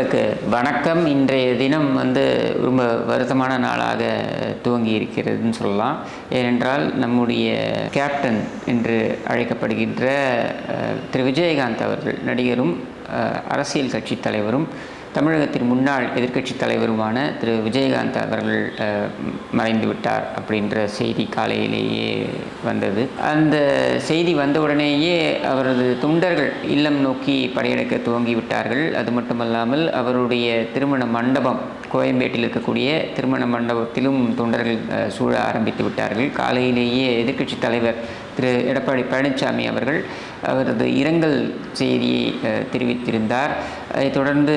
நண்பர்களுக்கு வணக்கம். இன்றைய தினம் ரொம்ப வருத்தமான நாளாக துவங்கி இருக்கிறதுன்னு சொல்லலாம். ஏனென்றால் நம்முடைய கேப்டன் என்று அழைக்கப்படுகின்ற திரு விஜயகாந்த் அவர்கள், நடிகரும் அரசியல் கட்சி தலைவரும் தமிழகத்தின் முன்னாள் எதிர்க்கட்சி தலைவருமான திரு விஜயகாந்த் அவர்கள் மறைந்து விட்டார் அப்படின்ற செய்தி காலையிலேயே வந்தது. அந்த செய்தி வந்தவுடனேயே அவரது தொண்டர்கள் இல்லம் நோக்கி படையெடுக்க துவங்கிவிட்டார்கள். அது மட்டுமல்லாமல் அவருடைய திருமண மண்டபம், கோயம்பேட்டில் இருக்கக்கூடிய திருமண மண்டபத்திலும் தொண்டர்கள் சூழ ஆரம்பித்து விட்டார்கள். காலையிலேயே எதிர்க்கட்சி தலைவர் திரு எடப்பாடி பழனிசாமி அவர்கள் அவரது இரங்கல் செய்தியை தெரிவித்திருந்தார். அதைத் தொடர்ந்து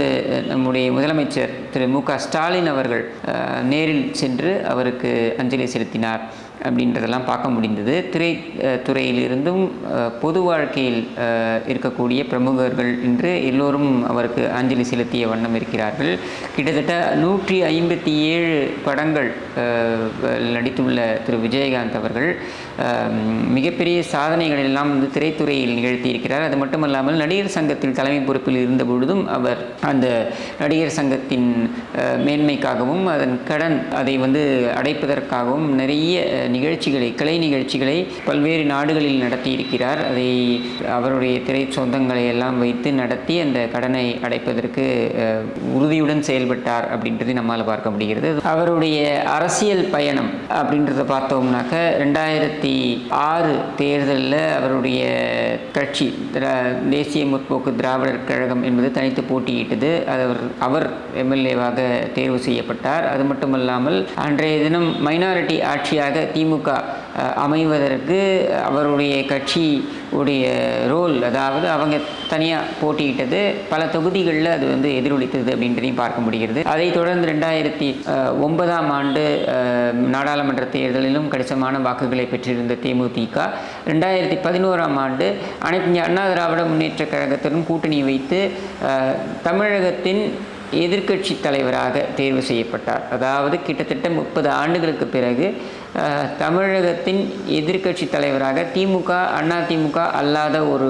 நம்முடைய முதலமைச்சர் திரு மு.க.ஸ்டாலின் அவர்கள் நேரில் சென்று அவருக்கு அஞ்சலி செலுத்தினார் அப்படின்றதெல்லாம் பார்க்க முடிந்தது. திரைத்துறையிலிருந்தும் பொது வாழ்க்கையில் இருக்கக்கூடிய பிரமுகர்கள் இன்று எல்லோரும் அவருக்கு அஞ்சலி செலுத்திய வண்ணம் இருக்கிறார்கள். கிட்டத்தட்ட 157 படங்கள் நடித்துள்ள திரு விஜயகாந்த் அவர்கள் மிகப்பெரிய சாதனைகள் எல்லாம் திரைத்துறையில் நிகழ்த்தியிருக்கிறார். அது மட்டுமல்லாமல் நடிகர் சங்கத்தில் தலைமை பொறுப்பில் இருந்த பொழுதும் அவர் அந்த நடிகர் சங்கத்தின் மேன்மைக்காகவும் அதன் கடன் அதை அடைப்பதற்காகவும் நிறைய நிகழ்ச்சிகளை, கலை நிகழ்ச்சிகளை பல்வேறு நாடுகளில் நடத்தியிருக்கிறார். அதை அவருடைய திரை சொந்தங்களை எல்லாம் வைத்து நடத்தி அந்த கடனை அடைப்பதற்கு உறுதியுடன் செயல்பட்டார் அப்படின்றது நம்மால் பார்க்க முடிகிறது. அவருடைய அரசியல் பயணம் அப்படின்றத பார்த்தோம்னாக்க 2006 தேர்தலில் அவருடைய கட்சி தேசிய முற்போக்கு திராவிடர் கழகம் என்பது தனித்து போட்டியிட்டது. அவர் எம்எல்ஏவாக தேர்வு செய்யப்பட்டார். அது மட்டுமல்லாமல் அன்றைய தினம் மைனாரிட்டி ஆட்சியாக திமுக அமைவதற்கு அவருடைய கட்சி உடைய ரோல், அதாவது அவங்க தனியாக போட்டியிட்டது பல தொகுதிகளில் அது எதிரொலித்தது அப்படின்றதையும் பார்க்க முடிகிறது. அதைத் தொடர்ந்து 2009ஆம் ஆண்டு நாடாளுமன்ற தேர்தலிலும் கணிசமான வாக்குகளை பெற்றிருந்த தேமுதிக 2011ஆம் ஆண்டு அனைத்து இந்திய அண்ணா திராவிட முன்னேற்ற கழகத்துடன் கூட்டணி வைத்து தமிழகத்தின் எதிர்க்கட்சி தலைவராக தேர்வு செய்யப்பட்டார். அதாவது கிட்டத்தட்ட 30 ஆண்டுகளுக்கு பிறகு தமிழகத்தின் எதிர்க்கட்சி தலைவராக திமுக, அதிமுக அல்லாத ஒரு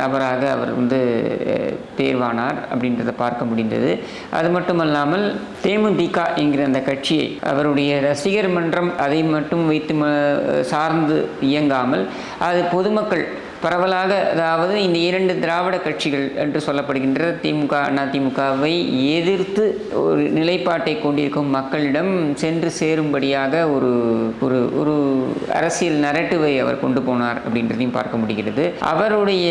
நபராக அவர் தேர்வானார் அப்படின்றத பார்க்க முடிந்தது. அது மட்டுமல்லாமல் தேமுதிக என்கிற அந்த கட்சியை, அவருடைய ரசிகர் மன்றம் அதை மட்டும் வைத்து சார்ந்து இயங்காமல் அது பொதுமக்கள் பரவலாக, அதாவது இந்த 2 திராவிட கட்சிகள் என்று சொல்லப்படுகின்ற திமுக, அதிமுகவை எதிர்த்து ஒரு நிலைப்பாட்டை கொண்டிருக்கும் மக்களிடம் சென்று சேரும்படியாக ஒரு ஒரு அரசியல் நரேட்டிவை அவர் கொண்டு போனார் அப்படின்றதையும் பார்க்க முடிகிறது. அவருடைய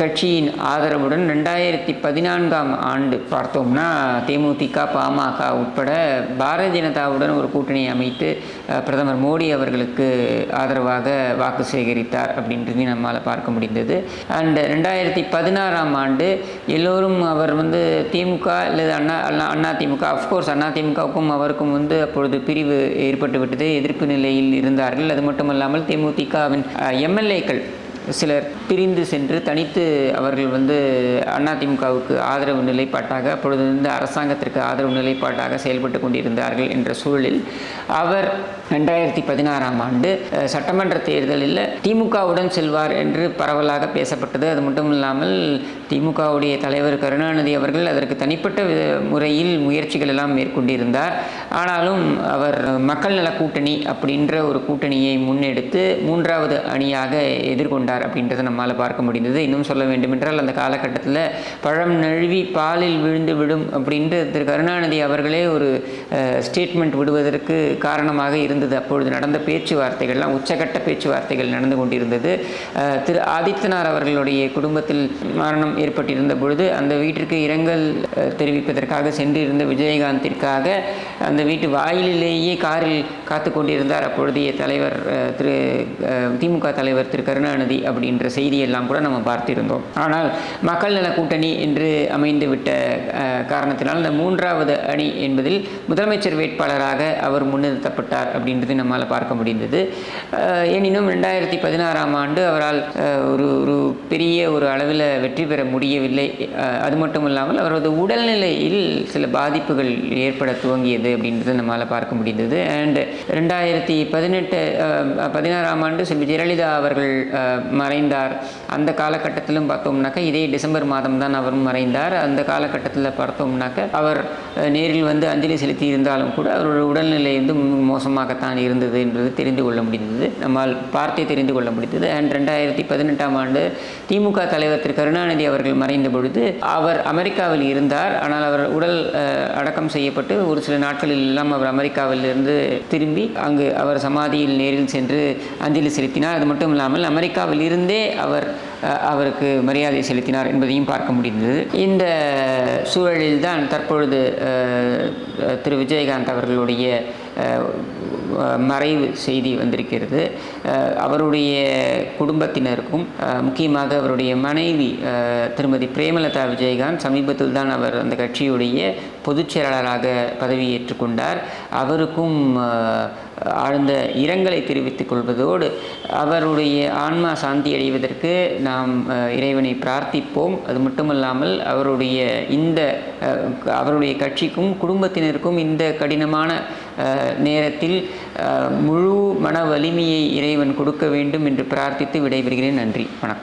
கட்சியின் ஆதரவுடன் 2014ஆம் ஆண்டு பார்த்தோம்னா தேமுதிக, பாமக உட்பட பாரதிய ஜனதாவுடன் ஒரு கூட்டணி அமைத்து பிரதமர் மோடி அவர்களுக்கு ஆதரவாக வாக்கு சேகரித்தார் அப்படின்றதையும் நம்மால் பார்க்க முடிந்தது. அண்ட் 2016ஆம் ஆண்டு எல்லோரும் அவர் திமுக அல்லது அதிமுக, அஃப்கோர்ஸ் அதிமுகவுக்கும் அவருக்கும் அப்பொழுது பிரிவு ஏற்பட்டு விட்டது, எதிர்ப்பு நிலையில் இருந்தார்கள். அது மட்டுமல்லாமல் தேமுதிகவின் எம்எல்ஏக்கள் சிலர் பிரிந்து சென்று தனித்து அவர்கள் அதிமுகவுக்கு ஆதரவு நிலைப்பாட்டாக, அப்பொழுது அரசாங்கத்திற்கு ஆதரவு நிலைப்பாட்டாக செயல்பட்டு கொண்டிருந்தார்கள் என்ற சூழலில் அவர் 2016ஆம் ஆண்டு சட்டமன்ற தேர்தலில் திமுகவுடன் செல்வார் என்று பரவலாக பேசப்பட்டது. அது மட்டும் இல்லாமல் திமுகவுடைய தலைவர் கருணாநிதி அவர்கள் அதற்கு தனிப்பட்ட முறையில் முயற்சிகள் எல்லாம் மேற்கொண்டிருந்தார். ஆனாலும் அவர் மக்கள் நல கூட்டணி அப்படின்ற ஒரு கூட்டணியை முன்னெடுத்து 3வது அணியாக எதிர்கொண்டார் அப்படின்றத நம்மால் பார்க்க முடிந்தது. இன்னும் சொல்ல வேண்டுமென்றால் அந்த காலகட்டத்தில் பழம் நழுவி பாலில் விழுந்து விடும் அப்படின்ட்டு திரு கருணாநிதி அவர்களே ஒரு ஸ்டேட்மெண்ட் விடுவதற்கு காரணமாக இருந்தது. அப்பொழுது நடந்த பேச்சுவார்த்தைகள்லாம் உச்சகட்ட பேச்சுவார்த்தைகள் நடந்து கொண்டிருந்தது. திரு ஆதித்தனார் அவர்களுடைய குடும்பத்தில் மரணம் ஏற்பட்டிருந்த பொழுது அந்த வீட்டிற்கு இரங்கல் தெரிவிப்பதற்காக சென்றிருந்த விஜயகாந்திற்காக அந்த வீட்டு வாயிலேயே காரில் காத்து கொண்டிருந்தார் அப்பொழுதைய தலைவர் திமுக தலைவர் திரு கருணாநிதி அப்படின்ற செய்தியெல்லாம் கூட நம்ம பார்த்திருந்தோம். ஆனால் மக்கள் நல கூட்டணி என்று அமைந்துவிட்ட காரணத்தினால் இந்த 3வது அணி என்பதில் முதலமைச்சர் வேட்பாளராக அவர் முன்னிறுத்தப்பட்டார் அப்படின்றது நம்மால் பார்க்க முடிந்தது. எனினும் 2016ஆம் ஆண்டு அவரால் ஒரு பெரிய ஒரு அளவில் வெற்றி பெற முடியவில்லை. அது மட்டும் இல்லாமல் அவரது உடல்நிலையில் சில பாதிப்புகள் ஏற்பட துவங்கியது அப்படின்றது நம்மால் பார்க்க முடிந்தது. அண்ட் 2016ஆம் ஆண்டு செல்வி ஜெயலலிதா அவர்கள் மறைந்தார். அந்த காலகட்டத்திலும் பார்த்தோம்னாக்கா இதே டிசம்பர் மாதம் தான் அவரும் மறைந்தார். அந்த காலகட்டத்தில் பார்த்தோம்னாக்க அவர் நேரில் வந்து அஞ்சலி செலுத்தி இருந்தாலும் கூட அவரோட உடல்நிலை வந்து மோசமாகத்தான் இருந்தது என்பது தெரிந்து கொள்ள முடிந்தது, நம்மால் பார்த்தே தெரிந்து கொள்ள முடிந்தது. அண்ட் 2018ஆம் ஆண்டு திமுக தலைவர் திரு கருணாநிதி அவர்கள் மறைந்த பொழுது அவர் அமெரிக்காவில் இருந்தார். ஆனால் அவர் உடல் அடக்கம் செய்யப்பட்டு ஒரு சில நாட்களில் எல்லாம் அவர் அமெரிக்காவிலிருந்து திரும்பி அங்கு அவர் சமாதியில் நேரில் சென்று அஞ்சலி செலுத்தினார். அது மட்டும் இல்லாமல் அமெரிக்காவில் இருந்தே அவருக்கு மரியாதை செலுத்தினார் என்பதையும் பார்க்க முடிந்தது. இந்த சூழலில்தான் தற்பொழுது திரு விஜயகாந்த் அவர்களுடைய மறைவு செய்தி வந்திருக்கிறது. அவருடைய குடும்பத்தினருக்கும் முக்கியமாக அவருடைய மனைவி திருமதி பிரேமலதா விஜயகாந்த் சமீபத்தில் தான் அவர் அந்த கட்சியுடைய பொதுச் செயலாளராக பதவியேற்றுக் கொண்டார். அவருக்கும் ஆழ்ந்த இரங்கலை தெரிவித்துக் கொள்வதோடு அவருடைய ஆன்மா சாந்தி அடைவதற்கு நாம் இறைவனை பிரார்த்திப்போம். அது மட்டுமல்லாமல் அவருடைய கட்சிக்கும் குடும்பத்தினருக்கும் இந்த கடினமான நேரத்தில் முழு மன வலிமையை இறைவன் கொடுக்க வேண்டும் என்று பிரார்த்தித்து விடைபெறுகிறேன். நன்றி, வணக்கம்.